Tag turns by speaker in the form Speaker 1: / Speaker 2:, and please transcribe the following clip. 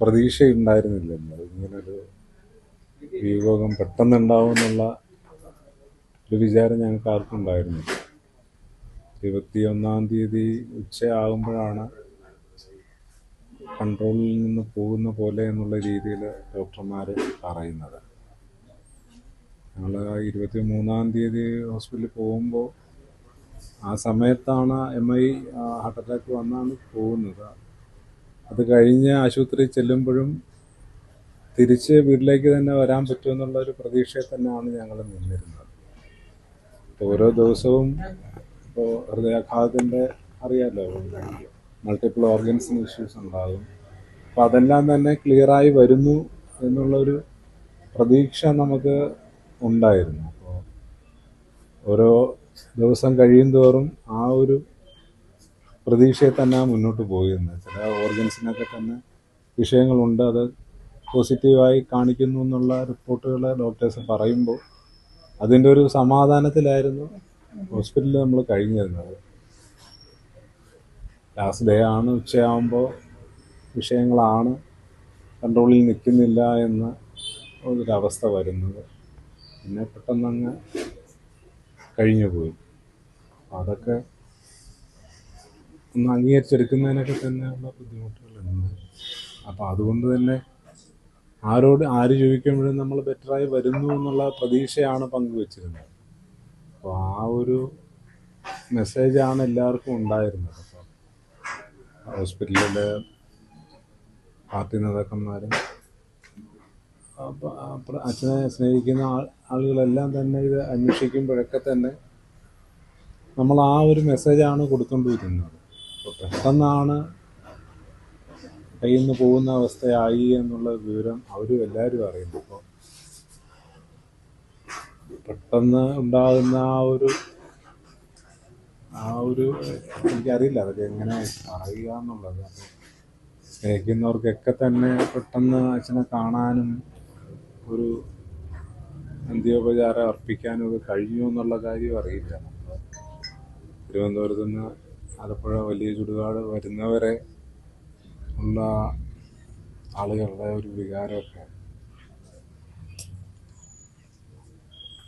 Speaker 1: പ്രതീക്ഷയുണ്ടായിരുന്നില്ലല്ലോ ഇങ്ങനൊരു വിയോഗം പെട്ടെന്നുണ്ടാവും എന്നുള്ള ഒരു വിചാരം ഞങ്ങൾക്ക് ആർക്കും ഉണ്ടായിരുന്നില്ല. 21-ാം തീയതി ഉച്ചയാകുമ്പോഴാണ് കൺട്രോളിൽ നിന്ന് പോകുന്ന പോലെ എന്നുള്ള രീതിയിൽ ഡോക്ടർമാർ പറയുന്നത്. ഞങ്ങൾ 23-ാം തീയതി ഹോസ്പിറ്റലിൽ പോകുമ്പോൾ ആ സമയത്താണ് ഹാർട്ട് അറ്റാക്ക് വന്നാണ് പോകുന്നത്. അത് കഴിഞ്ഞ് ആശുപത്രി ചെല്ലുമ്പോഴും തിരിച്ച് വീട്ടിലേക്ക് തന്നെ വരാൻ പറ്റുമെന്നുള്ള ഒരു പ്രതീക്ഷയിൽ തന്നെയാണ് ഞങ്ങൾ നിന്നിരുന്നത്. ഓരോ ദിവസവും ഇപ്പോൾ ഹൃദയാഘാതത്തിൻ്റെ അറിയാമല്ലോ, മൾട്ടിപ്പിൾ ഓർഗൻസിന് ഇഷ്യൂസ് ഉണ്ടാകും. അപ്പോൾ അതെല്ലാം തന്നെ ക്ലിയറായി വരുന്നു എന്നുള്ളൊരു പ്രതീക്ഷ നമുക്ക് ഉണ്ടായിരുന്നു. അപ്പോൾ ഓരോ ദിവസം കഴിയും തോറും ആ ഒരു പ്രതീക്ഷയെ തന്നെ മുന്നോട്ട് പോയിരുന്നത്. ചില ഓർഗൻസിനൊക്കെ തന്നെ വിഷയങ്ങളുണ്ട്, അത് പോസിറ്റീവായി കാണിക്കുന്നു എന്നുള്ള റിപ്പോർട്ടുകൾ ഡോക്ടേഴ്സ് പറയുമ്പോൾ അതിൻ്റെ ഒരു സമാധാനത്തിലായിരുന്നു ഹോസ്പിറ്റലിൽ നമ്മൾ കഴിഞ്ഞിരുന്നത്. ലാസ്റ്റ് ഡേ ആണ്, ഉച്ചയാകുമ്പോൾ വിഷയങ്ങളാണ് കൺട്രോളിൽ നിൽക്കുന്നില്ല എന്ന ഒരവസ്ഥ വരുന്നത്. പിന്നെ പെട്ടെന്നങ്ങ് കഴിഞ്ഞു പോയി. അതൊക്കെ ഒന്ന് അംഗീകരിച്ചെടുക്കുന്നതിനൊക്കെ തന്നെയുള്ള ബുദ്ധിമുട്ടുകളുണ്ട്. അപ്പോൾ അതുകൊണ്ട് തന്നെ ആര് ചോദിക്കുമ്പോഴും നമ്മൾ ബെറ്ററായി വരുന്നു എന്നുള്ള പ്രതീക്ഷയാണ് പങ്കുവച്ചിരുന്നത്. അപ്പോൾ ആ ഒരു മെസ്സേജാണ് എല്ലാവർക്കും ഉണ്ടായിരുന്നത്. അപ്പോൾ ഹോസ്പിറ്റലിലെ പാർട്ടി നേതാക്കന്മാരും അച്ഛനെ സ്നേഹിക്കുന്ന ആളുകളെല്ലാം തന്നെ ഇത് അന്വേഷിക്കുമ്പോഴൊക്കെ തന്നെ നമ്മൾ ആ ഒരു മെസ്സേജാണ് കൊടുത്തുകൊണ്ടിരുന്നത്. അപ്പോൾ പെട്ടെന്നാണ് കയ്യിൽ നിന്ന് പോകുന്ന അവസ്ഥയായി എന്നുള്ള വിവരം അവരും എല്ലാവരും അറിയുന്നു. അപ്പോൾ പെട്ടെന്ന് ഉണ്ടാകുന്ന ആ ഒരു എനിക്കറിയില്ല അതൊക്കെ എങ്ങനെ പറയുക എന്നുള്ളത്. സ്നേഹിക്കുന്നവർക്കൊക്കെ തന്നെ പെട്ടെന്ന് അച്ഛനെ കാണാനും ഒരു അന്ത്യോപചാരം അർപ്പിക്കാനും ഒക്കെ കഴിഞ്ഞു എന്നുള്ള കാര്യം അറിയില്ല. നമ്മൾ തിരുവനന്തപുരത്ത് നിന്ന് ആലപ്പുഴ വലിയ ചുടുകാട് വരുന്നവരെ ഉള്ള ആളുകളുടെ ഒരു വികാരമൊക്കെ